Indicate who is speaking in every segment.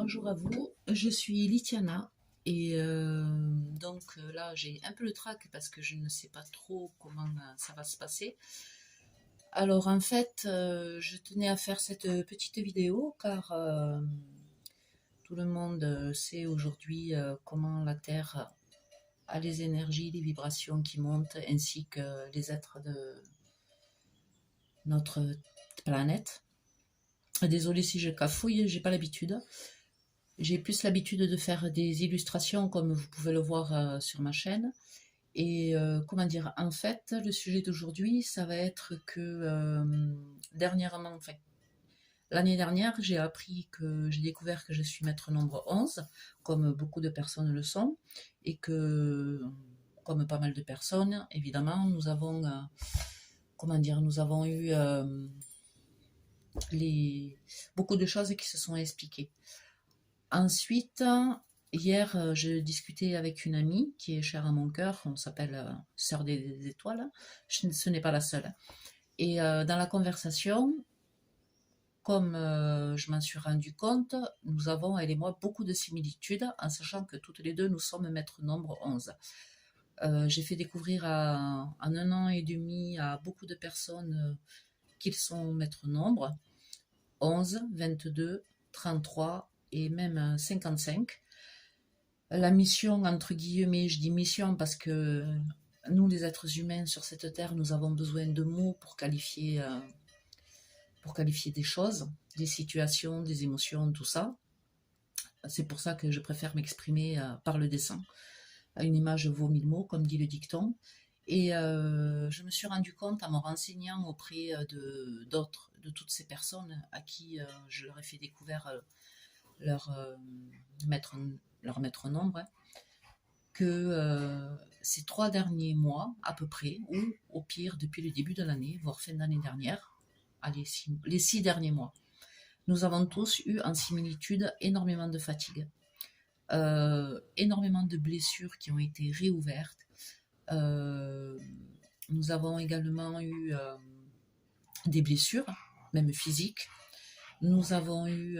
Speaker 1: Bonjour à vous, je suis Litiana et là j'ai un peu le trac parce que je ne sais pas trop comment ça va se passer. Alors en fait, je tenais à faire cette petite vidéo car tout le monde sait aujourd'hui comment la Terre a les énergies, les vibrations qui montent ainsi que les êtres de notre planète. Désolée si je cafouille, j'ai pas l'habitude. J'ai plus l'habitude de faire des illustrations comme vous pouvez le voir sur ma chaîne. Et comment dire, en fait, le sujet d'aujourd'hui, ça va être que dernièrement, enfin, l'année dernière, j'ai découvert que je suis maître nombre 11, comme beaucoup de personnes le sont, et que, comme pas mal de personnes, évidemment, nous avons, comment dire, nous avons eu beaucoup de choses qui se sont expliquées. Ensuite, hier, je discutais avec une amie qui est chère à mon cœur, on s'appelle Sœur des Étoiles, ce n'est pas la seule. Et dans la conversation, comme je m'en suis rendu compte, nous avons, elle et moi, beaucoup de similitudes, en sachant que toutes les deux, nous sommes maîtres nombre 11. J'ai fait découvrir en 1 an et demi à beaucoup de personnes qu'ils sont maîtres nombres, 11, 22, 33 et même 55. La mission, entre guillemets, je dis mission parce que nous, les êtres humains sur cette terre, nous avons besoin de mots pour qualifier des choses, des situations, des émotions, tout ça. C'est pour ça que je préfère m'exprimer par le dessin. Une image vaut 1000 mots, comme dit le dicton. Et je me suis rendu compte en me renseignant auprès de toutes ces personnes à qui je leur ai fait découvrir leur maître nombre, hein, que ces 3 derniers mois à peu près, ou au pire depuis le début de l'année, voire fin d'année dernière, les 6 derniers mois, nous avons tous eu en similitude énormément de fatigue, énormément de blessures qui ont été réouvertes. Nous avons également eu des blessures, même physiques. Nous avons eu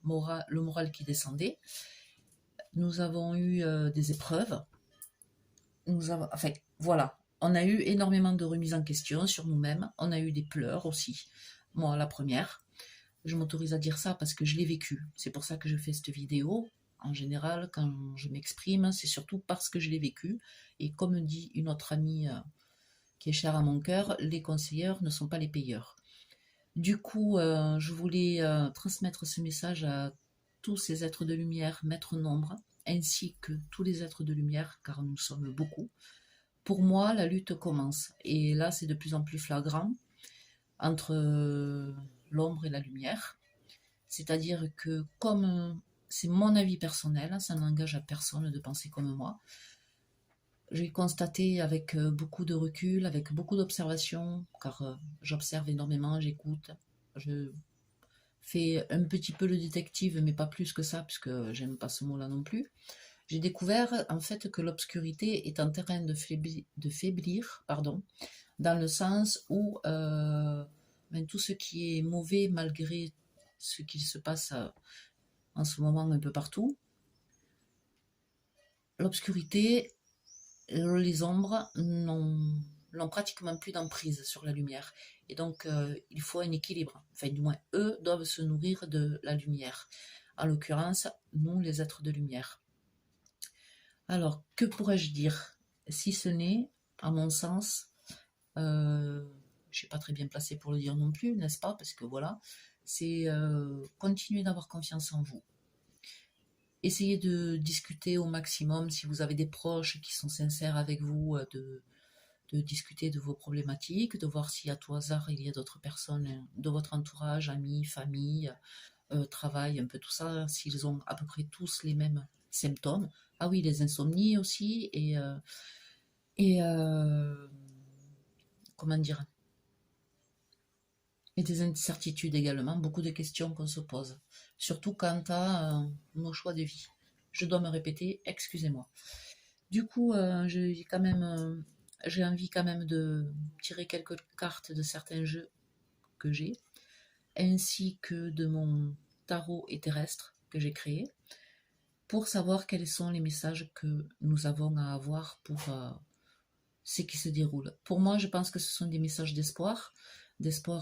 Speaker 1: le moral qui descendait. Nous avons eu des épreuves. Enfin, voilà. On a eu énormément de remises en question sur nous-mêmes. On a eu des pleurs aussi. Moi, la première. Je m'autorise à dire ça parce que je l'ai vécu. C'est pour ça que je fais cette vidéo. En général, quand je m'exprime, c'est surtout parce que je l'ai vécu. Et comme dit une autre amie qui est chère à mon cœur, les conseilleurs ne sont pas les payeurs. Du coup, je voulais transmettre ce message à tous ces êtres de lumière, maîtres nombre, ainsi que tous les êtres de lumière, car nous sommes beaucoup. Pour moi, la lutte commence. Et là, c'est de plus en plus flagrant entre l'ombre et la lumière. C'est-à-dire que comme c'est mon avis personnel, ça n'engage à personne de penser comme moi, j'ai constaté avec beaucoup de recul, avec beaucoup d'observation, car j'observe énormément, j'écoute, je fais un petit peu le détective, mais pas plus que ça, puisque j'aime pas ce mot-là non plus. J'ai découvert en fait que l'obscurité est en train de faiblir, dans le sens où tout ce qui est mauvais, malgré ce qu'il se passe en ce moment un peu partout, l'obscurité, les ombres n'ont pratiquement plus d'emprise sur la lumière. Et donc, il faut un équilibre. Enfin, du moins, eux doivent se nourrir de la lumière. En l'occurrence, nous, les êtres de lumière. Alors, que pourrais-je dire? Si ce n'est, à mon sens, je ne suis pas très bien placée pour le dire non plus, n'est-ce pas? Parce que voilà, c'est continuer d'avoir confiance en vous. Essayez de discuter au maximum si vous avez des proches qui sont sincères avec vous, de discuter de vos problématiques, de voir si à tout hasard il y a d'autres personnes de votre entourage, amis, famille, travail, un peu tout ça, s'ils ont à peu près tous les mêmes symptômes. Ah oui, les insomnies aussi, et comment dire, et des incertitudes également, beaucoup de questions qu'on se pose, surtout quant à nos choix de vie. Je dois me répéter, excusez-moi. Du coup, j'ai envie quand même de tirer quelques cartes de certains jeux que j'ai, ainsi que de mon tarot et terrestre que j'ai créé pour savoir quels sont les messages que nous avons à avoir pour ce qui se déroule. Pour moi, je pense que ce sont des messages d'espoir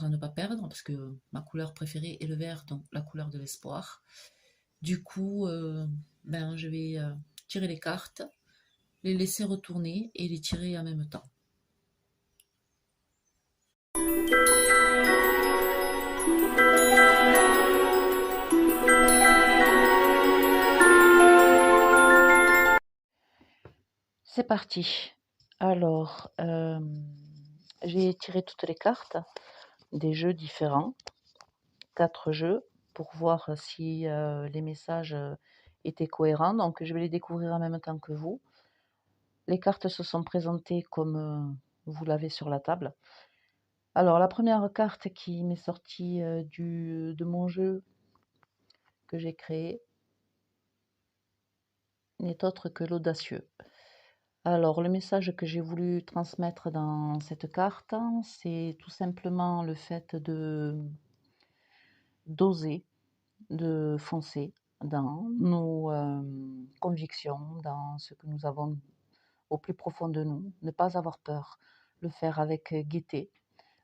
Speaker 1: à ne pas perdre, parce que ma couleur préférée est le vert, donc la couleur de l'espoir. Du coup, je vais tirer les cartes, les laisser retourner et les tirer en même temps. C'est parti. Alors, j'ai tiré toutes les cartes des jeux différents, 4 jeux, pour voir si les messages étaient cohérents. Donc, je vais les découvrir en même temps que vous. Les cartes se sont présentées comme vous l'avez sur la table. Alors, la première carte qui m'est sortie de mon jeu que j'ai créé n'est autre que l'audacieux. Alors, le message que j'ai voulu transmettre dans cette carte, c'est tout simplement le fait d'oser, de foncer dans nos convictions, dans ce que nous avons au plus profond de nous, ne pas avoir peur, le faire avec gaieté.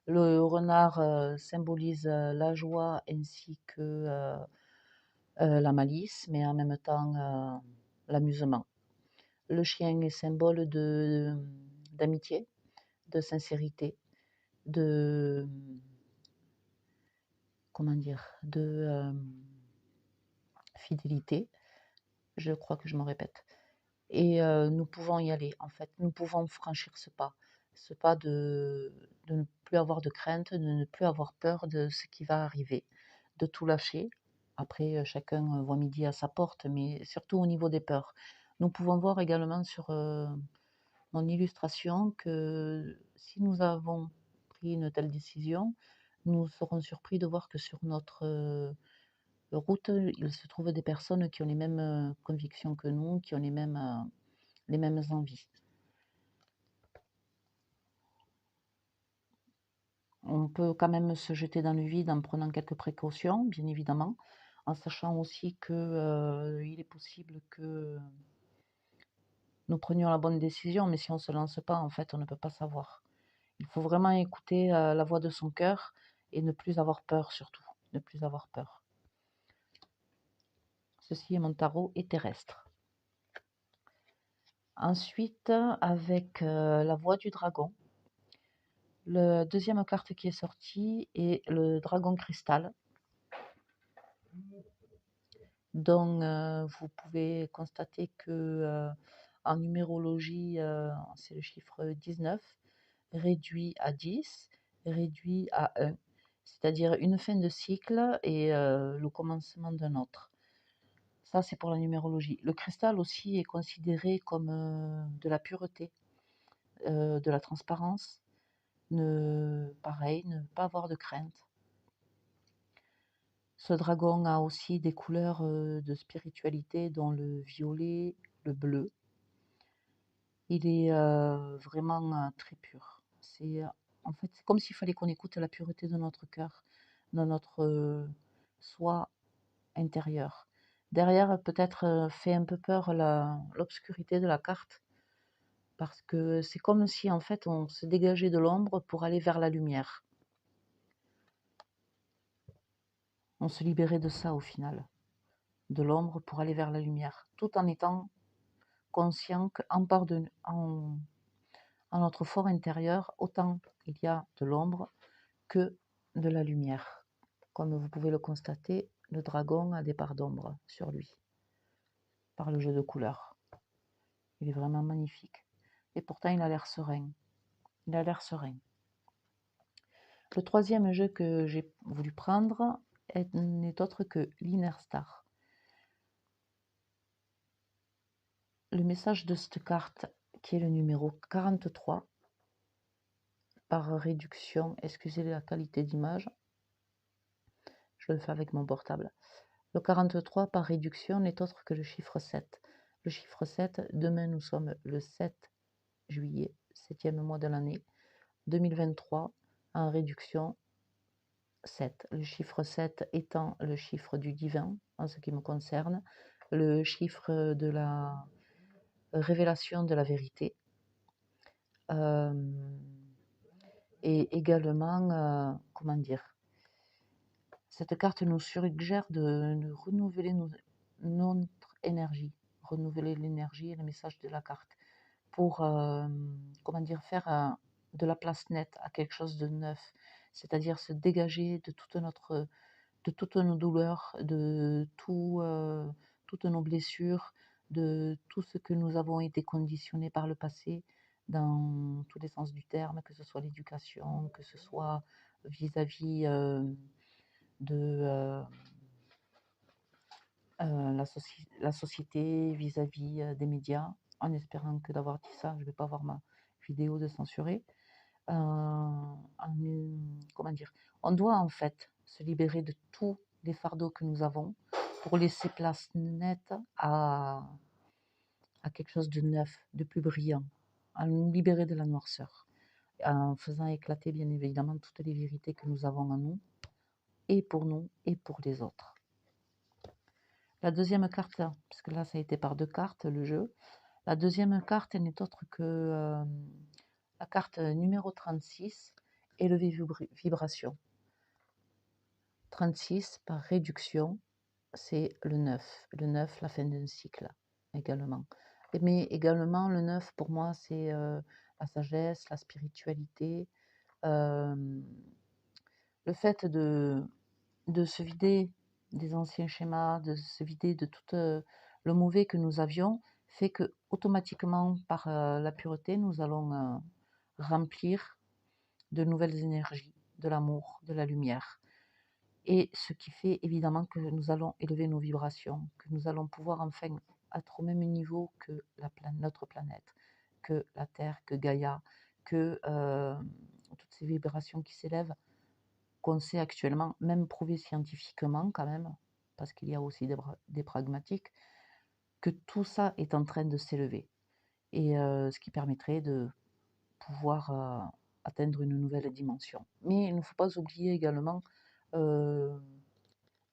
Speaker 1: Le renard symbolise la joie ainsi que la malice, mais en même temps l'amusement. Le chien est symbole d'amitié, de sincérité, de fidélité. Je crois que je me répète. Et nous pouvons y aller, en fait. Nous pouvons franchir ce pas de ne plus avoir de crainte, de ne plus avoir peur de ce qui va arriver, de tout lâcher. Après, chacun voit midi à sa porte, mais surtout au niveau des peurs. Nous pouvons voir également sur mon illustration que si nous avons pris une telle décision, nous serons surpris de voir que sur notre route, il se trouve des personnes qui ont les mêmes convictions que nous, qui ont les mêmes envies. On peut quand même se jeter dans le vide en prenant quelques précautions, bien évidemment, en sachant aussi que il est possible que nous prenions la bonne décision, mais si on ne se lance pas, en fait, on ne peut pas savoir. Il faut vraiment écouter la voix de son cœur et ne plus avoir peur surtout, ne plus avoir peur. Ceci est mon tarot et terrestre. Ensuite, avec la voix du dragon, la deuxième carte qui est sortie est le dragon cristal, dont vous pouvez constater que en numérologie, c'est le chiffre 19, réduit à 10, réduit à 1, c'est-à-dire une fin de cycle et le commencement d'un autre. Ça, c'est pour la numérologie. Le cristal aussi est considéré comme de la pureté, de la transparence, pareil, ne pas avoir de crainte. Ce dragon a aussi des couleurs de spiritualité, dont le violet, le bleu. Il est vraiment très pur. En fait, c'est comme s'il fallait qu'on écoute la pureté de notre cœur, de notre soi intérieur. Derrière, peut-être fait un peu peur l'obscurité de la carte, parce que c'est comme si en fait on se dégageait de l'ombre pour aller vers la lumière. On se libérait de ça au final, de l'ombre pour aller vers la lumière, tout en étant conscient en notre fort intérieur, autant il y a de l'ombre que de la lumière. Comme vous pouvez le constater, le dragon a des parts d'ombre sur lui, par le jeu de couleurs. Il est vraiment magnifique. Et pourtant, il a l'air serein. Il a l'air serein. Le troisième jeu que j'ai voulu prendre n'est autre que l'Inner Star. Le message de cette carte, qui est le numéro 43, par réduction, excusez la qualité d'image, je le fais avec mon portable. Le 43 par réduction n'est autre que le chiffre 7. Le chiffre 7, demain nous sommes le 7 juillet, 7e mois de l'année 2023, en réduction,
Speaker 2: 7. Le chiffre 7 étant le chiffre du divin, en ce qui me concerne, le chiffre de la révélation de la vérité. Euh, et également, comment dire, cette carte nous suggère de renouveler notre énergie, renouveler l'énergie et le message de la carte pour, comment dire, faire de la place nette à quelque chose de neuf, c'est-à-dire se dégager de toutes nos douleurs, toutes nos blessures, de tout ce que nous avons été conditionnés par le passé, dans tous les sens du terme, que ce soit l'éducation, que ce soit vis-à-vis de la société, vis-à-vis des médias, en espérant que d'avoir dit ça, je ne vais pas avoir ma vidéo de censurer. Comment dire, on doit en fait se libérer de tous les fardeaux que nous avons pour laisser place nette à quelque chose de neuf, de plus brillant, à nous libérer de la noirceur, en faisant éclater bien évidemment toutes les vérités que nous avons en nous, et pour nous et pour les autres. La deuxième carte, parce que là ça a été par 2 cartes le jeu, la deuxième carte n'est autre que la carte numéro 36, élevé vibration. 36 par réduction, c'est le 9. Le 9, la fin d'un cycle également. Mais également, le 9, pour moi, c'est la sagesse, la spiritualité, euh, le fait de se vider des anciens schémas, de se vider de tout le mauvais que nous avions, fait que automatiquement, par la pureté, nous allons remplir de nouvelles énergies, de l'amour, de la lumière. Et ce qui fait évidemment que nous allons élever nos vibrations, que nous allons pouvoir enfin être au même niveau que notre planète, que la Terre, que Gaïa, que toutes ces vibrations qui s'élèvent, qu'on sait actuellement, même prouvé scientifiquement quand même, parce qu'il y a aussi des pragmatiques, que tout ça est en train de s'élever. Et ce qui permettrait de pouvoir atteindre une nouvelle dimension. Mais il ne faut pas oublier également de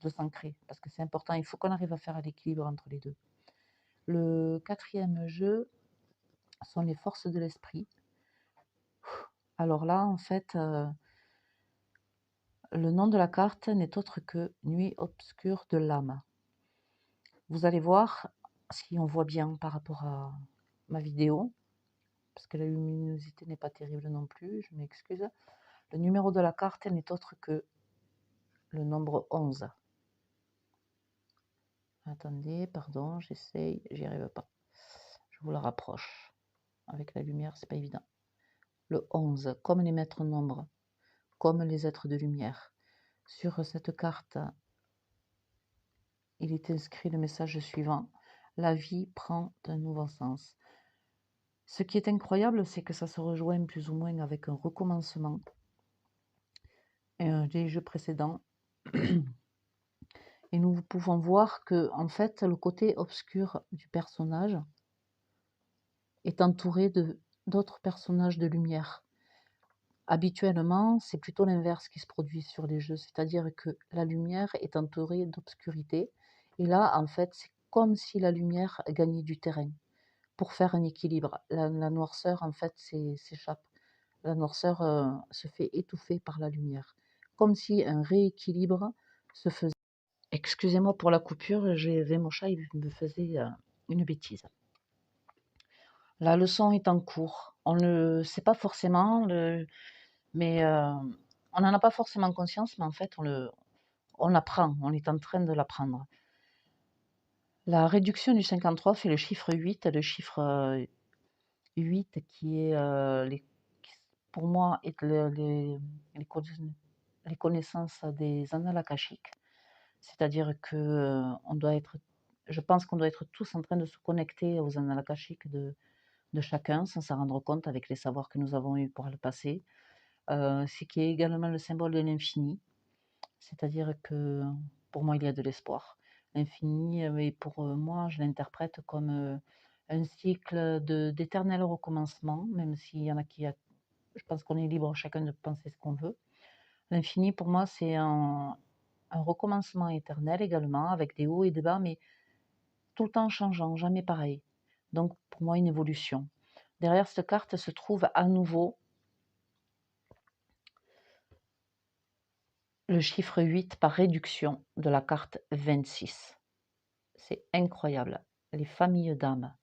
Speaker 2: s'ancrer, parce que c'est important, il faut qu'on arrive à faire l'équilibre entre les deux. Le quatrième jeu sont les forces de l'esprit. Alors là, en fait, le nom de la carte n'est autre que Nuit obscure de l'âme. Vous allez voir, si on voit bien par rapport à ma vidéo, parce que la luminosité n'est pas terrible non plus, je m'excuse. Le numéro de la carte n'est autre que le nombre 11. Attendez, pardon, j'essaye, j'y arrive pas. Je vous la rapproche. Avec la lumière, c'est pas évident. Le 11, comme les maîtres nombres, comme les êtres de lumière. Sur cette carte, il est inscrit le message suivant: la vie prend un nouveau sens. Ce qui est incroyable, c'est que ça se rejoint plus ou moins avec un recommencement des jeux précédents. Et nous pouvons voir que, en fait, le côté obscur du personnage est entouré d'autres personnages de lumière. Habituellement, c'est plutôt l'inverse qui se produit sur les jeux, c'est-à-dire que la lumière est entourée d'obscurité. Et là, en fait, c'est comme si la lumière gagnait du terrain pour faire un équilibre. La noirceur, en fait, s'échappe. La noirceur se fait étouffer par la lumière, comme si un rééquilibre se faisait. Excusez-moi pour la coupure, j'avais mon chat, il me faisait une bêtise. La leçon est en cours. On ne sait pas forcément, mais on n'en a pas forcément conscience, mais en fait, on l'apprend, on est en train de l'apprendre. La réduction du 53 fait le chiffre 8, le chiffre 8 qui est, pour moi, est les connaissances des annales akashiques. C'est-à-dire que je pense qu'on doit être tous en train de se connecter aux annales akashiques de chacun, sans s'en rendre compte avec les savoirs que nous avons eus par le passé. Ce qui est également le symbole de l'infini. C'est-à-dire que pour moi, il y a de l'espoir. L'infini, et pour moi, je l'interprète comme un cycle d'éternel recommencement, même s'il y en a je pense qu'on est libre chacun de penser ce qu'on veut. L'infini, pour moi, c'est un recommencement éternel également, avec des hauts et des bas, mais tout le temps changeant, jamais pareil. Donc, pour moi, une évolution. Derrière cette carte se trouve à nouveau le chiffre 8 par réduction de la carte 26. C'est incroyable. Les familles d'âmes.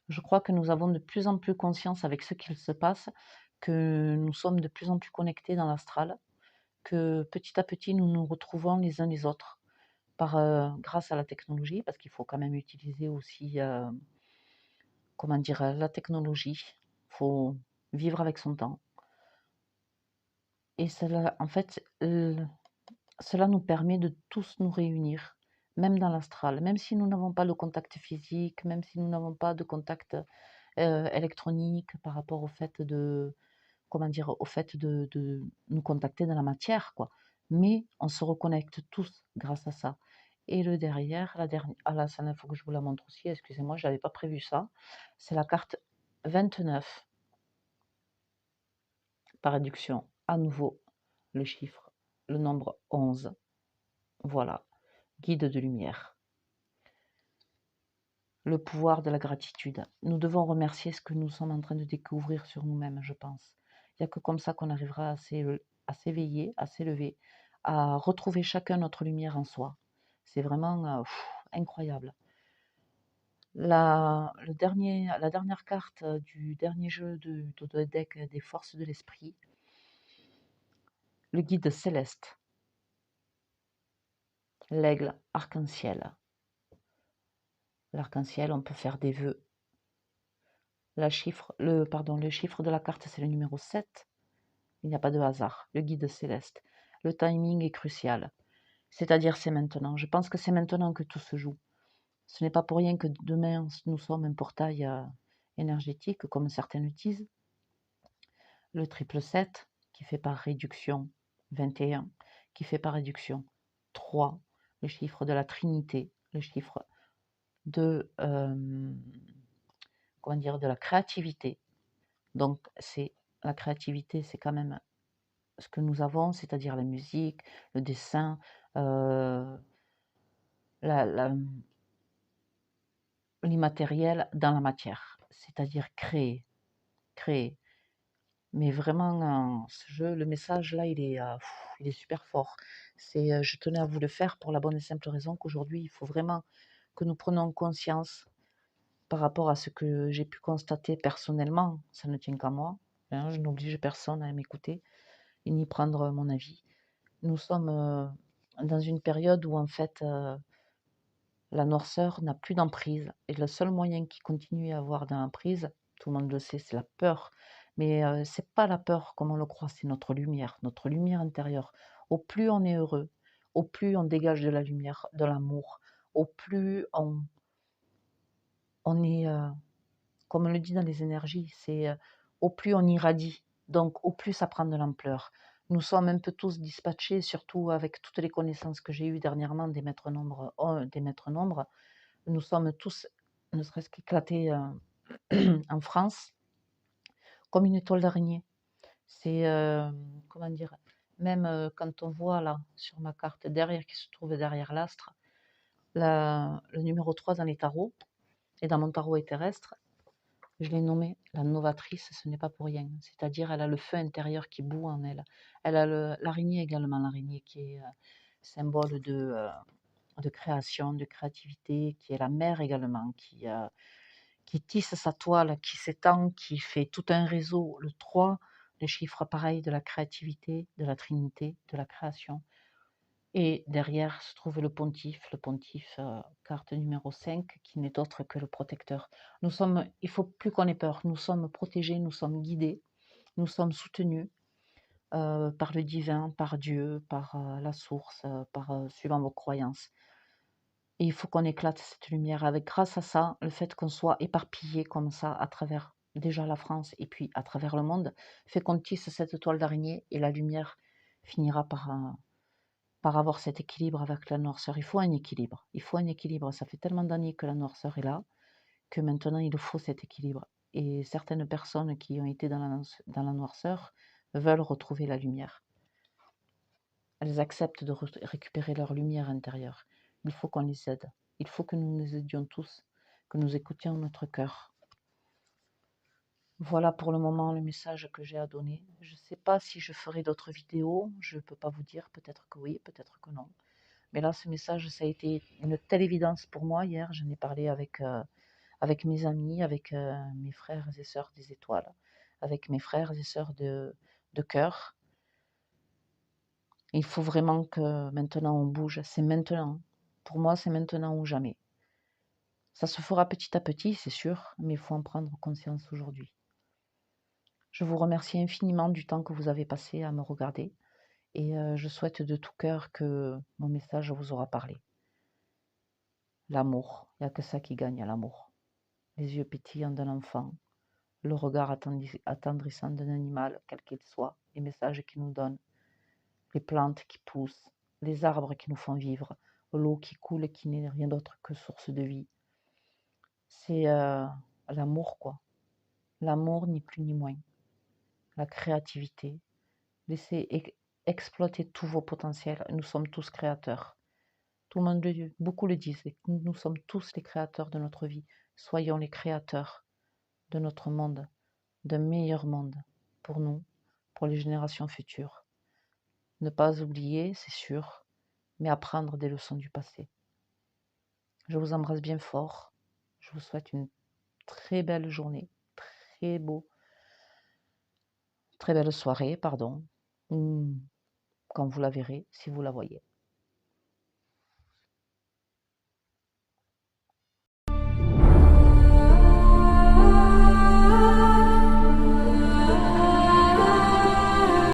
Speaker 2: Je crois que nous avons de plus en plus conscience avec ce qu'il se passe, que nous sommes de plus en plus connectés dans l'astral, que petit à petit nous nous retrouvons les uns les autres grâce à la technologie, parce qu'il faut quand même utiliser aussi, comment dire, la technologie. Il faut vivre avec son temps. Et cela, en fait, cela nous permet de tous nous réunir, même dans l'astral, même si nous n'avons pas le contact physique, même si nous n'avons pas de contact électronique par rapport au fait de, comment dire, au fait de nous contacter dans la matière, quoi. Mais on se reconnecte tous grâce à ça. Et le derrière, la dernière, ah là, ça, il faut que je vous la montre aussi, excusez-moi, je n'avais pas prévu ça. C'est la carte 29, par réduction, à nouveau, le chiffre, le nombre 11. Voilà, guide de lumière. Le pouvoir de la gratitude. Nous devons remercier ce que nous sommes en train de découvrir sur nous-mêmes, je pense. Il n'y a que comme ça qu'on arrivera à s'éveiller, à s'élever, à retrouver chacun notre lumière en soi. C'est vraiment incroyable. La dernière carte du dernier jeu de deck des forces de l'esprit, le guide céleste, l'aigle arc-en-ciel. L'arc-en-ciel, on peut faire des vœux. Le chiffre de la carte, c'est le numéro 7. Il n'y a pas de hasard. Le guide céleste. Le timing est crucial. C'est-à-dire, c'est maintenant. Je pense que c'est maintenant que tout se joue. Ce n'est pas pour rien que demain, nous sommes un portail énergétique, comme certains le disent. Le triple 7, qui fait par réduction 21, qui fait par réduction 3, le chiffre de la Trinité, le chiffre de, comment dire, de la créativité. Donc, la créativité, c'est quand même ce que nous avons, c'est-à-dire la musique, le dessin, euh, l'immatériel dans la matière, c'est-à-dire créer, créer. Mais vraiment, ce jeu, le message là, il est super fort. Je tenais à vous le faire pour la bonne et simple raison qu'aujourd'hui, il faut vraiment que nous prenions conscience par rapport à ce que j'ai pu constater personnellement. Ça ne tient qu'à moi, hein, je n'oblige personne à m'écouter et ni prendre mon avis. Nous sommes dans une période où en fait la noirceur n'a plus d'emprise et le seul moyen qui continue à avoir d'emprise, tout le monde le sait, c'est la peur. Mais c'est pas la peur comme on le croit, c'est notre lumière intérieure. Au plus on est heureux, au plus on dégage de la lumière, de l'amour, au plus on est, comme on le dit dans les énergies, c'est au plus on irradie, donc au plus ça prend de l'ampleur. Nous sommes un peu tous dispatchés, surtout avec toutes les connaissances que j'ai eues dernièrement des maîtres nombres, nous sommes tous, ne serait-ce qu'éclatés en France, comme une toile d'araignée. C'est, comment dire, même quand on voit là, sur ma carte derrière, qui se trouve derrière l'astre, le numéro 3 dans les tarots, et dans mon tarot est terrestre, je l'ai nommée la novatrice, ce n'est pas pour rien. C'est-à-dire, elle a le feu intérieur qui bout en elle. Elle a l'araignée également, l'araignée qui est symbole de création, de créativité, qui est la mère également, qui tisse sa toile, qui s'étend, qui fait tout un réseau. Le 3, le chiffre pareil de la créativité, de la trinité, de la création. Et derrière se trouve le pontife, carte numéro 5, qui n'est autre que le protecteur. Il faut plus qu'on ait peur, nous sommes protégés, nous sommes guidés, nous sommes soutenus par le divin, par Dieu, par la source, suivant vos croyances. Et il faut qu'on éclate cette lumière avec, grâce à ça, le fait qu'on soit éparpillé comme ça à travers déjà la France et puis à travers le monde, fait qu'on tisse cette toile d'araignée et la lumière finira par avoir cet équilibre avec la noirceur. Il faut un équilibre. Il faut un équilibre. Ça fait tellement d'années que la noirceur est là que maintenant il faut cet équilibre. Et certaines personnes qui ont été dans la noirceur veulent retrouver la lumière. elles acceptent de récupérer leur lumière intérieure. Il faut qu'on les aide. Il faut que nous les aidions tous, que nous écoutions notre cœur. Voilà pour le moment le message que j'ai à donner. Je ne sais pas si je ferai d'autres vidéos, je ne peux pas vous dire, peut-être que oui, peut-être que non. Mais là, ce message, ça a été une telle évidence pour moi hier. J'en ai parlé avec mes amis, avec mes frères et sœurs des étoiles, avec mes frères et sœurs de cœur. Il faut vraiment que maintenant on bouge. C'est maintenant. Pour moi, c'est maintenant ou jamais. Ça se fera petit à petit, c'est sûr, mais il faut en prendre conscience aujourd'hui. Je vous remercie infiniment du temps que vous avez passé à me regarder et je souhaite de tout cœur que mon message vous aura parlé. L'amour, il n'y a que ça qui gagne à l'amour. Les yeux pétillants d'un enfant, le regard attendrissant d'un animal, quel qu'il soit, les messages qu'il nous donne, les plantes qui poussent, les arbres qui nous font vivre, l'eau qui coule qui n'est rien d'autre que source de vie. C'est l'amour, quoi. L'amour, ni plus ni moins. La créativité. Laissez exploiter tous vos potentiels. Nous sommes tous créateurs. Tout le monde, beaucoup le disent, nous sommes tous les créateurs de notre vie. Soyons les créateurs de notre monde, d'un meilleur monde pour nous, pour les générations futures. Ne pas oublier, c'est sûr, mais apprendre des leçons du passé. Je vous embrasse bien fort. Je vous souhaite une très belle journée, très beau, très belle soirée, pardon, ou quand vous la verrez, si vous la voyez.